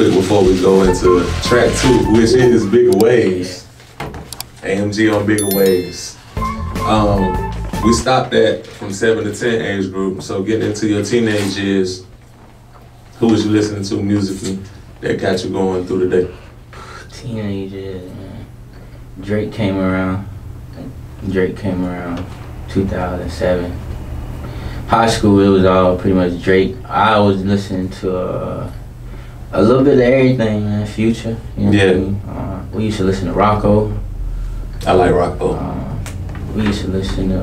quick before we go into track 2, which is Bigger Waves. AMG on Bigger Waves. We stopped at from 7 to 10 age group, so getting into your teenage years, who was you listening to musically that got you going through the day? Teenage years, man. Drake came around 2007. High school, it was all pretty much Drake. I was listening to a little bit of everything, man. Future, you know what I mean? We used to listen to Rocco. I like Rocco. We used to listen to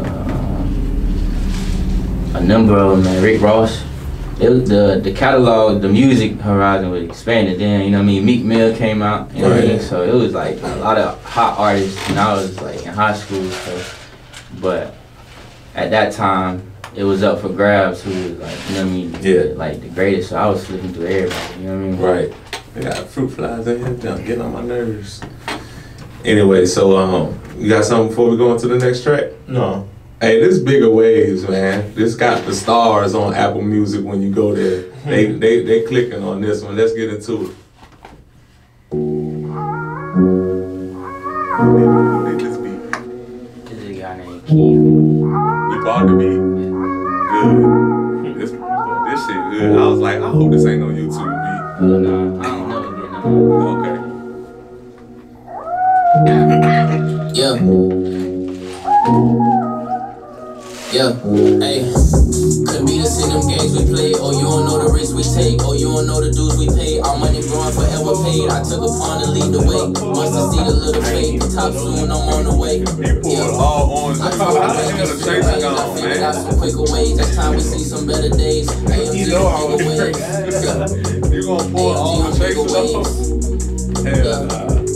a number of them, man. Rick Ross. It was the catalog, the music horizon was expanded then, you know what I mean? Meek Mill came out, you know what I mean? So it was like a lot of hot artists, and I was like in high school, so. But at that time, it was up for grabs who was like, you know what I mean? Yeah. Like the greatest, so I was flipping through everybody, you know what I mean? Right. They got fruit flies in here, getting on my nerves. Anyway, so you got something before we go into the next track? No. Hey, this Bigger Waves, man. This got the stars on Apple Music when you go there. They clicking on this one. Let's get into it. Who did this beat? This is a guy named Keith. You bought the beat? Good. This shit good. I was like, I hope this ain't no YouTube beat. No, I don't know again. Okay. Yeah, hey, could be the in them games we play. Oh, you don't know the risks we take. Oh, you don't know the dues we pay. Our money growing forever paid. I took upon to lead the way. Must have seen a little fate. The top soon, I'm on the way. Yeah, all on. I figured out some quicker ways. Next time we see some better days. AMG on bigger ways. You gonna pull all the chases up?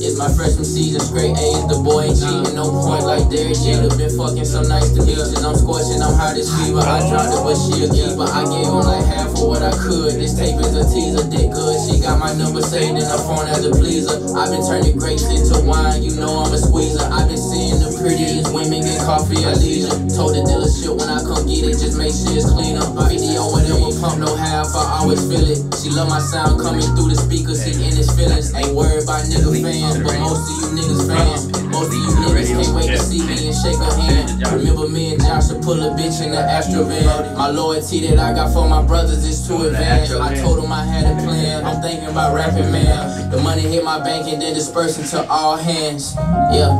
It's my freshman season, straight A's. The boy ain't cheating, no point like Derek Jeter. Been fucking some nice delicious. I'm scorching, I'm hot as fever. I dropped it, but she a keeper. I gave him like half of what I could. This tape is a teaser, dick good. She got my number saved in her phone as a pleaser. I've been turning grapes into wine, you know I'm a squeezer. I've been seeing the prettiest women get coffee at leisure. Told the dealership when I come get it, just make sure it's clean up. Video, whatever, pump no half, I always feel it. She love my sound coming through the speakers, he in his feelings. Ain't worried about nigga fans, but most of you niggas fans. Most of you niggas can't wait to see me and shake her hand. Remember me and Josh to pull a bitch in the Astro van. My loyalty that I got for my brothers is too advanced. I told them I had a plan, I'm thinking about rapping, man. The money hit my bank and then disperse into all hands. Yeah,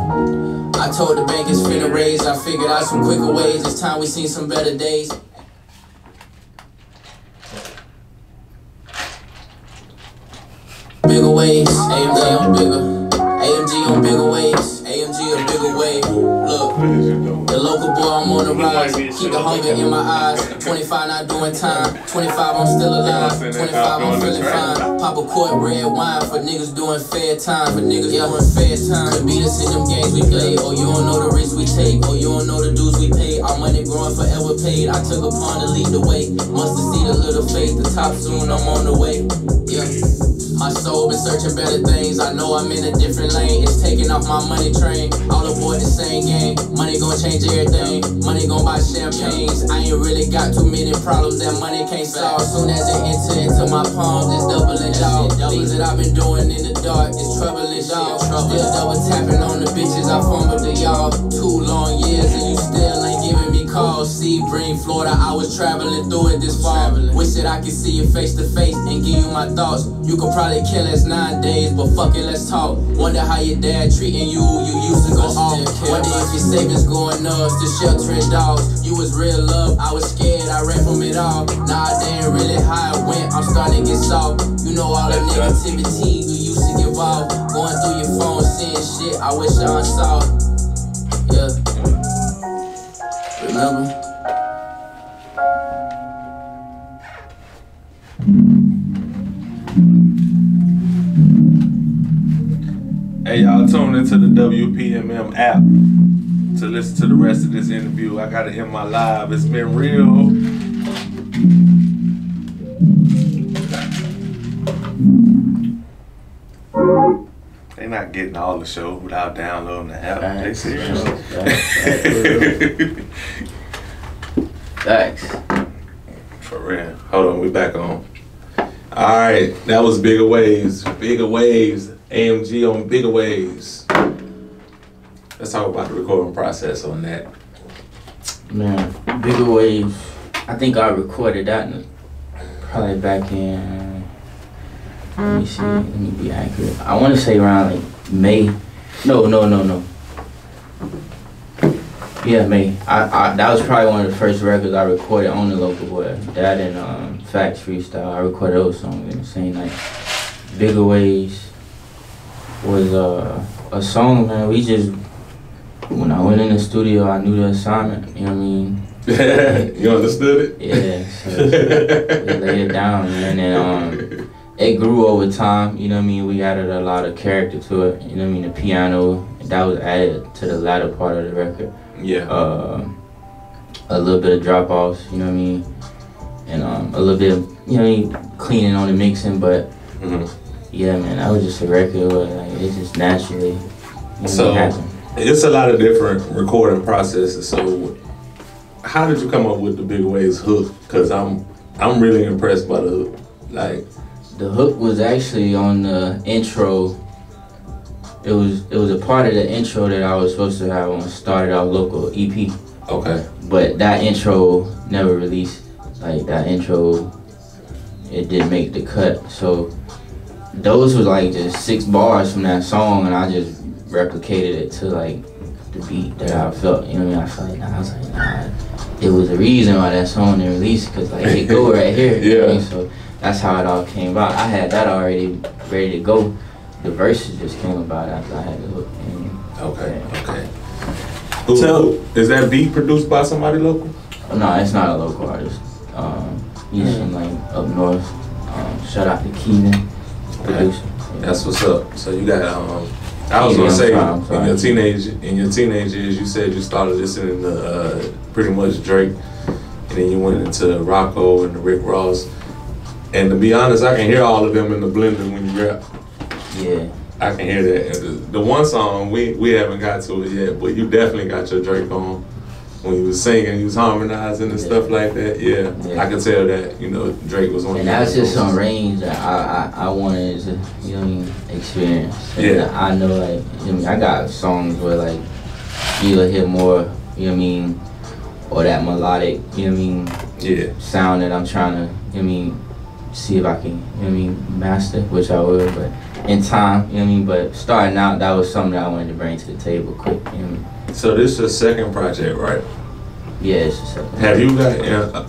I told the bank it's finna raise. I figured out some quicker ways. It's time we seen some better days. Bigger ways, AMG on bigger. AMG on bigger ways, AMG a bigger wave. Look, the local boy, I'm on the rise. Keep the hunger in my eyes. 25 not doing time. 25 I'm still alive. 25 I'm feeling fine. Pop a quart red wine for niggas doing fair time. For niggas doing fair time. Could beat us in them games we play. Oh, you don't know the risks we take. Oh, you don't know the dues we pay. Our money growing forever paid. I took upon to lead the way. Must have seen a little faith. The top soon, I'm on the way. Yeah. My soul been searching better things. I know I'm in a different lane. It's taking off my money train. All aboard the same game. Money gon' change everything. Money gon' buy champagnes. I ain't really got too many problems that money can't solve. Soon as it enter into my palms, it's doubling y'all. Things that I've been doing in the dark is troubling y'all. Still double tapping on the bitches I formed to y'all. 2 long years and you still ain't giving me calls. Sebring, Florida, I was traveling through it this fall. Wish that I could see you face to face and give you my thoughts. You could probably kill us 9 days, but fuck it, let's talk. Wonder how your dad treating you, you used to go off. Wonder if your savings going up, still sheltering dogs. You was real love, I was scared, I ran from it all. Nah, they ain't really how it went, I'm starting to get soft. You know all the negativity you used to give off. Going through your phone, seeing shit, I wish I unsaw. Yeah. Remember? Hey, y'all tuned into the WPMM app to listen to the rest of this interview. I gotta end my live. It's been real. They not getting all the show without downloading the app. They serious. Thanks. For real. Hold on, we back on. All right, that was Bigger Waves. Bigger Waves. AMG on Bigger Waves. Let's talk about the recording process on that. Man, Bigger Waves. I think I recorded that probably back in. Let me see. Let me be accurate. I want to say around like May. No. Yeah, May. That was probably one of the first records I recorded on the Local Boy. That and Facts Freestyle. I recorded those songs in the same night. Bigger Waves was a song, man. We just, when I went in the studio, I knew the assignment. You know what I mean? You understood it? Yeah. So we laid it down, man, and it grew over time. You know what I mean? We added a lot of character to it. You know what I mean? The piano that was added to the latter part of the record. Yeah. A little bit of drop-offs, you know what I mean? And a little bit of, you know, cleaning on the mixing, but yeah, man, that was just a record where like, it just naturally happened. It's a lot of different recording processes. So how did you come up with the Big Waves hook? Because I'm really impressed by the hook. Like, the hook was actually on the intro. It was a part of the intro that I was supposed to have on Started Out Local EP. Okay. But that intro never released. Like that intro, it didn't make the cut. So those were like just 6 bars from that song, and I just replicated it to like the beat that I felt. You know what I mean? I was like, nah. It was the reason why that song didn't release, because like it go right here. You know what I mean? So that's how it all came about. I had that already ready to go. The verses just came about after I had the hook. Okay. So, is that beat produced by somebody local? No, it's not a local artist. He's from like up north. Shout out to Keenan, producer. Yeah. That's what's up. So you got I was gonna say in your teenage years, you said you started listening to pretty much Drake, and then you went into Rocco and the Rick Ross. And to be honest, I can hear all of them in the blender when you rap. Yeah. I can hear that. And the one song, we haven't got to it yet, but you definitely got your Drake on. When he was singing, he was harmonizing and stuff like that. Yeah, I can tell that, you know, Drake was one of the. And that's just some range that I wanted to, you know, experience. And I know, like, you know, I mean, I got songs where, like, you'll hear more, you know what I mean, or that melodic, you know what I mean, sound that I'm trying to, you know what I mean, see if I can, you know what I mean, master, which I will, but in time, you know what I mean, but starting out, that was something that I wanted to bring to the table quick, you know what I mean. So this is your second project, right? Yeah, it's the second.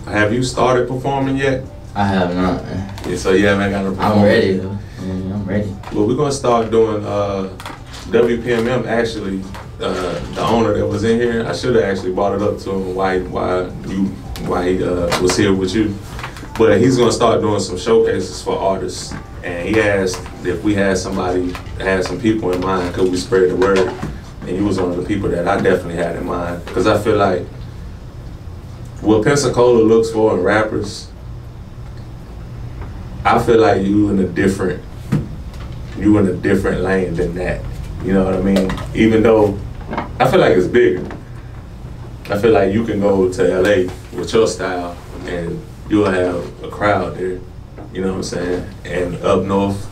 Have you started performing yet? I have not. Yeah, so you haven't got to perform. I'm ready though. I'm ready. Well, we're gonna start doing WPMM. Actually, the owner that was in here, I should have actually brought it up to him why he was here with you. But he's gonna start doing some showcases for artists, and he asked if we had somebody, had some people in mind, could we spread the word? And he was one of the people that I definitely had in mind, because I feel like what Pensacola looks for in rappers, I feel like you in a different lane than that. You know what I mean? Even though I feel like it's bigger. I feel like you can go to LA with your style and you'll have a crowd there. You know what I'm saying? And up north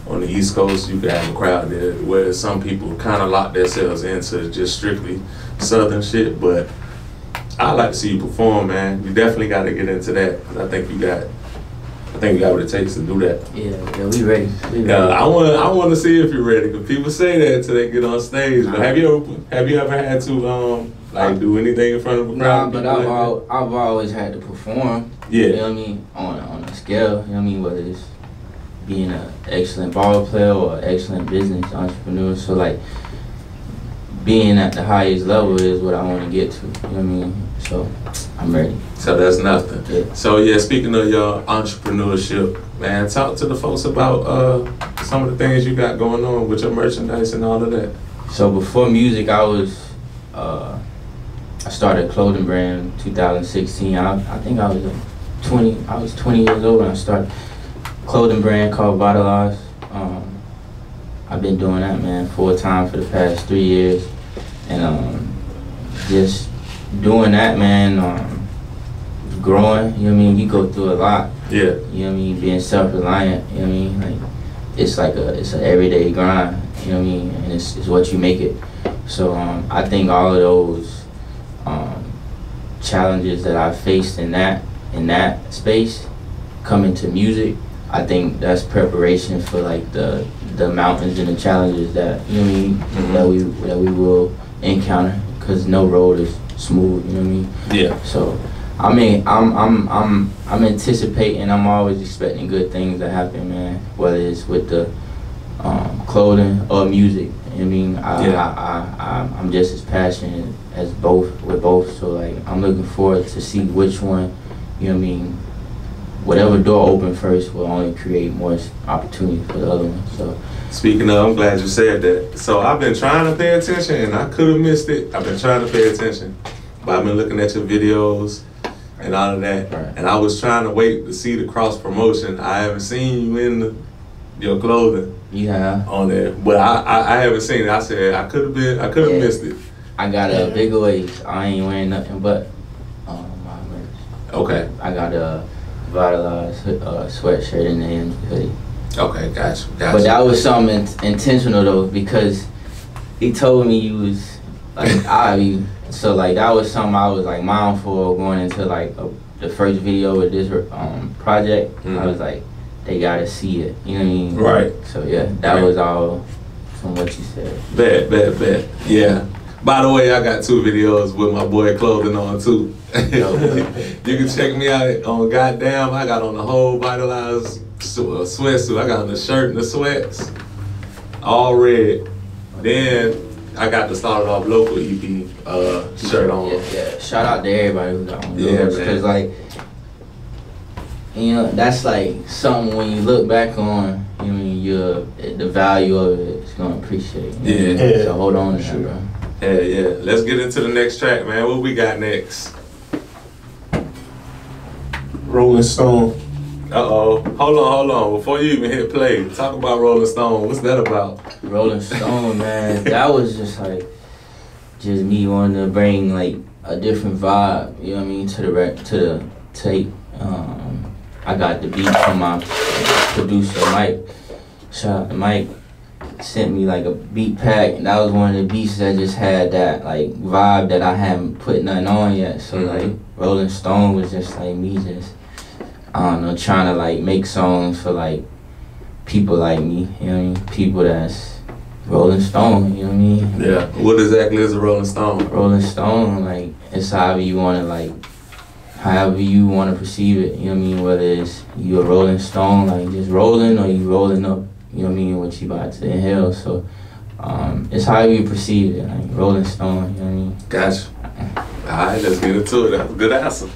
on the East Coast, you can have a crowd there where some people kind of lock themselves into just strictly Southern shit. But I like to see you perform, man. You definitely got to get into that, 'cause I think you got what it takes to do that. Yeah, we ready. I want to see if you're ready, because people say that until they get on stage. But have you ever had to like do anything in front of a crowd? Nah, but I've always had to perform. Yeah. You know what I mean? On a scale. You know what I mean? Whether it's being an excellent ball player or an excellent business entrepreneur. So like, being at the highest level is what I want to get to. You know what I mean? So I'm ready. So that's nothing. Yeah. So yeah, speaking of your entrepreneurship, man, talk to the folks about some of the things you got going on with your merchandise and all of that. So before music, I started a clothing brand in 2016. I think I was 20. I was 20 years old when I started a clothing brand called Vitalize. I've been doing that, man, full time for the past 3 years, and just doing that, man, growing, you know what I mean? You go through a lot. Yeah. You know what I mean? Being self-reliant, you know what I mean? Like, it's like it's an everyday grind, you know what I mean? And it's what you make it. So I think all of those challenges that I faced in that space, coming to music, I think that's preparation for like the mountains and the challenges that, you know what I mean, mm-hmm. that we will encounter, because no road is smooth, you know what I mean? Yeah. So I mean, I'm anticipating, I'm always expecting good things to happen, man, whether it's with the clothing or music. I mean, I'm just as passionate as with both. So like, I'm looking forward to see which one, you know what I mean, whatever door open first will only create more opportunity for the other one. So speaking of, I'm glad you said that. So I've been trying to pay attention, and I could have missed it. I've been trying to pay attention, but I've been looking at your videos and all of that, right. And I was trying to wait to see the cross promotion. I haven't seen you in your clothing. Yeah. On there, but I haven't seen it. I said I could have missed it. I got a bigger waist. I ain't wearing nothing but my merch. Okay. I got a Vitalized sweatshirt and the AMG hoodie. Okay, gotcha. But that was something intentional though, because he told me you was like so like that was something I was like mindful of going into like the first video with this project. Mm-hmm. I was like, they gotta see it, you know what I mean? Right. So yeah, that was all from what you said. Bet. Yeah. By the way, I got 2 videos with my boy clothing on too. You can check me out on Goddamn. I got on the whole Vitalized sweatsuit. I got on the shirt and the sweats, all red. Then I got the Started Off Local EP shirt on. Yeah. Shout out to everybody who got on those, because like, you know, that's like something when you look back on, you know, the value of it is gonna appreciate. You know? Yeah. So hold on to that, bro. Yeah. Let's get into the next track, man. What we got next? Rolling Stone. Hold on. Before you even hit play, talk about Rolling Stone. What's that about? Rolling Stone, man. That was just me wanting to bring like a different vibe, you know what I mean, to the tape. I got the beat from my producer, Mike. Shout out to Mike. Sent me like a beat pack, and that was one of the beats that just had that like vibe that I hadn't put nothing on yet. So like Rolling Stone was just like me just, I don't know, trying to like make songs for like people like me, you know what I mean? People that's Rolling Stone, you know what I mean? Yeah. What exactly is a Rolling Stone? Rolling Stone, like, it's however you wanna perceive it, you know what I mean? Whether it's you a Rolling Stone, like just rolling, or you rolling up, you know what I mean, what you about to inhale. So it's however you perceive it, like Rolling Stone, you know what I mean? Gotcha. Alright, let's get into it. That was a good answer.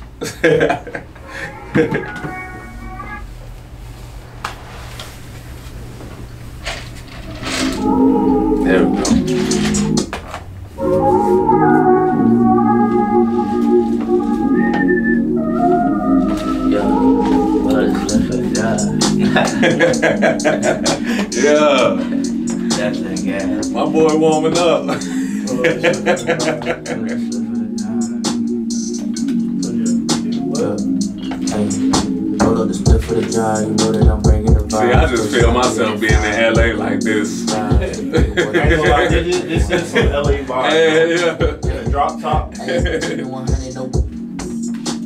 There we go. Yeah. That's the gas. My boy warming up. Roll up the split for the job, you know that I'm bringing the vibe. See, I just feel myself being in LA like this. This is some LA vibe. Yeah. Drop top.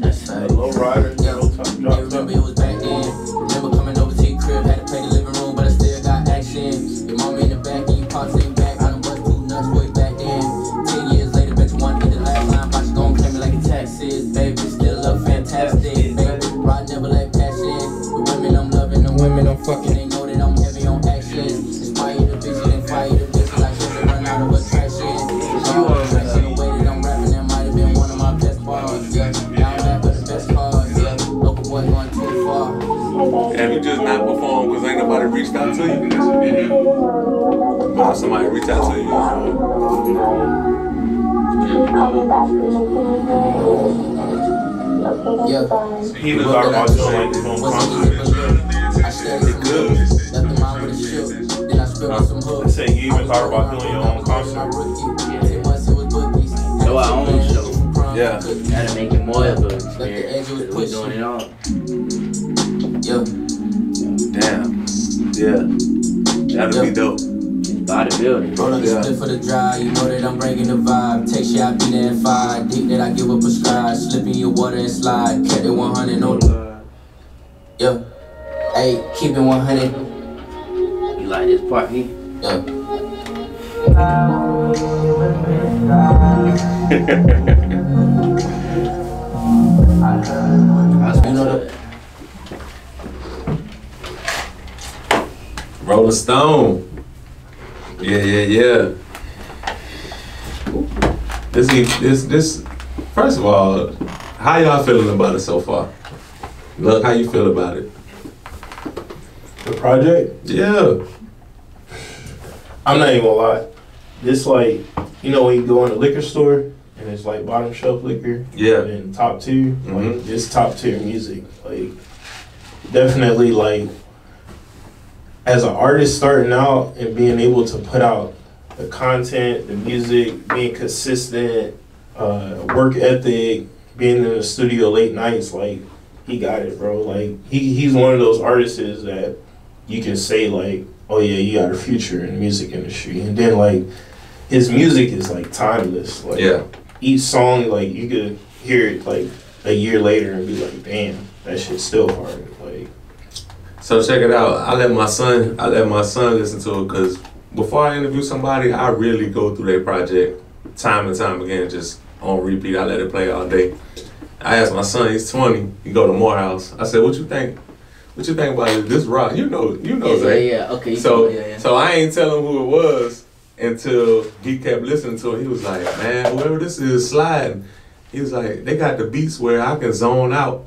That's right. Low rider, low top, drop top. Remember it was back then. Remember coming over to your crib, had to pay the living room, but I still got action. Your mama in the back and you pops in back. I done bust 2 nuts way back then. 10 years later, bet you want to hit the last line, but you gon' claim me like a tax is. Baby, still look fantastic. Baby, ride never lack passion. The women I'm loving, the women I'm fucking, they know that I'm heavy on action. Inspire the bitch, then fire the bitch like shit to run out of attraction. The way that I'm rapping, that might have been one of my best bars. Yeah, now I'm back with the best cars. Yeah, local boy going too far. Have you just not performed because ain't nobody reached out to you? Or somebody reached out to you? Yeah. He was talking about doing like his own concert. I started good. Left the mind with a shook. Then I spilled with some hooks. I said you even thought about doing your own concert. So I own the show. Yeah. Gotta make it more of a Let the edge experience. was We're pushed. doing it all. Yeah. Damn. Yeah. That'll be dope. Bodybuilding. Roll up the split for the drive, you know that I'm bringing the vibe. Take shit, I be there at 5. Deep that I give up a stride. Slip in your water and slide. Kept it 100 on the. Yeah. Hey, keep it 100. You like this part, me? Yeah. You know the. Rolling Stone. Yeah. This. First of all, how y'all feeling about it so far? Look, how you feel about it? The project? Yeah. I'm not even gonna lie. This like, you know when you go in a liquor store and it's like bottom shelf liquor? Yeah. And top tier? Mhm. Like this top tier music. Like definitely like as an artist starting out and being able to put out the content, the music, being consistent, work ethic, being in the studio late nights, like he got it, bro. Like he's one of those artists that you can say like, oh yeah, you got a future in the music industry. And then like his music is like timeless. Like Yeah. each song, like you could hear it like a year later and be like, damn, that shit's still hard. Like So check it out. I let my son listen to it because before I interview somebody, I really go through their project time and time again, just on repeat. I let it play all day. I asked my son, he's 20, he go to Morehouse. I said, what you think? What you think about it? This rock? You know, Zay. Yeah, okay. So I ain't tell him who it was until he kept listening to it. He was like, man, whoever this is sliding. He was like, they got the beats where I can zone out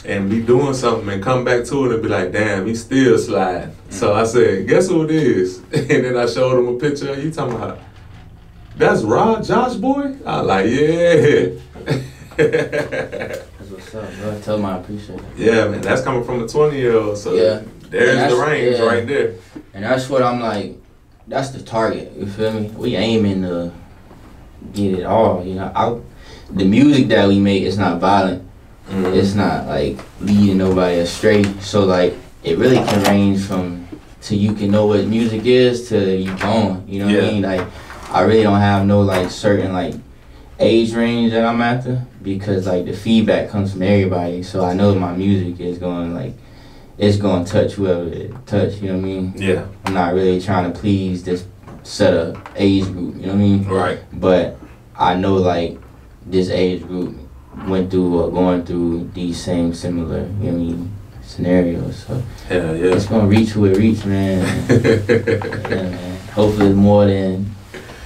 and be doing something and come back to it and be like, damn, he's still sliding. So I said, guess who it is? And then I showed him a picture. He talking about, that's Rod, Josh boy? I was like, yeah. That's what's up, bro. Tell him I appreciate it. Yeah, man, that's coming from a 20-year-old. So Yeah. there's the range right there. And that's what I'm like, that's the target, you feel me? We aiming to get it all, you know. The music that we make is not violent. Mm-hmm. It's not like leading nobody astray. So like it really can range from till you can know what music is to you gone. You know what I mean? Like I really don't have no like certain like age range that I'm after because like the feedback comes from everybody. So I know my music is going like it's gonna touch whoever it touch, you know what I mean? Yeah. I'm not really trying to please this set of age group, you know what I mean? Right. But I know like this age group went through or going through these same similar, you know what I mean, scenarios. So Hell yeah. it's gonna reach who it reach, man. Yeah, man. Hopefully it's more than,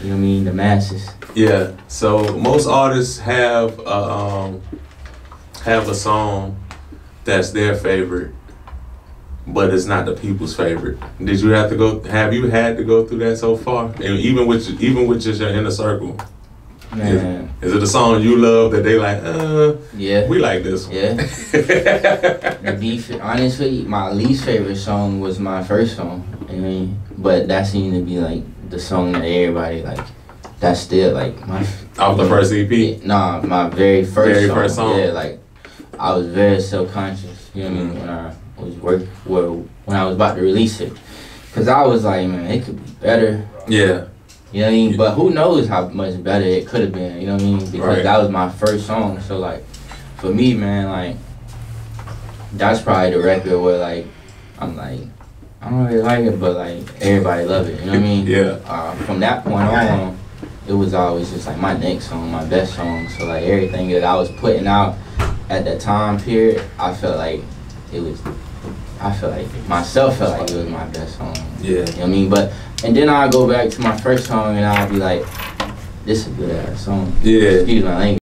you know what I mean, the masses. Yeah. So most artists have a song that's their favorite, but it's not the people's favorite. Have you had to go through that so far? And even with just your inner circle. Man. Is it a song you love that they like, Yeah. we like this one? Yeah. Honestly, my least favorite song was my first song. I mean, but that seemed to be like the song that everybody like. That's still like my. Off the first EP? Yeah, nah, my very first song. Yeah, like I was very self-conscious. You know what I mean? When I was about to release it, cause I was like, man, it could be better. Yeah. You know what I mean? But who knows how much better it could have been, you know what I mean? Because that was my first song. So, like, for me, man, like, that's probably the record where, like, I'm like, I don't really like it, but, like, everybody love it, you know what I mean? Yeah. From that point on, it was always just, like, my next song, my best song. So, like, everything that I was putting out at that time period, I felt like myself felt like it was my best song. Yeah. You know what I mean? And then I'll go back to my first song and I'll be like, this is a good ass song. Yeah. Excuse my language.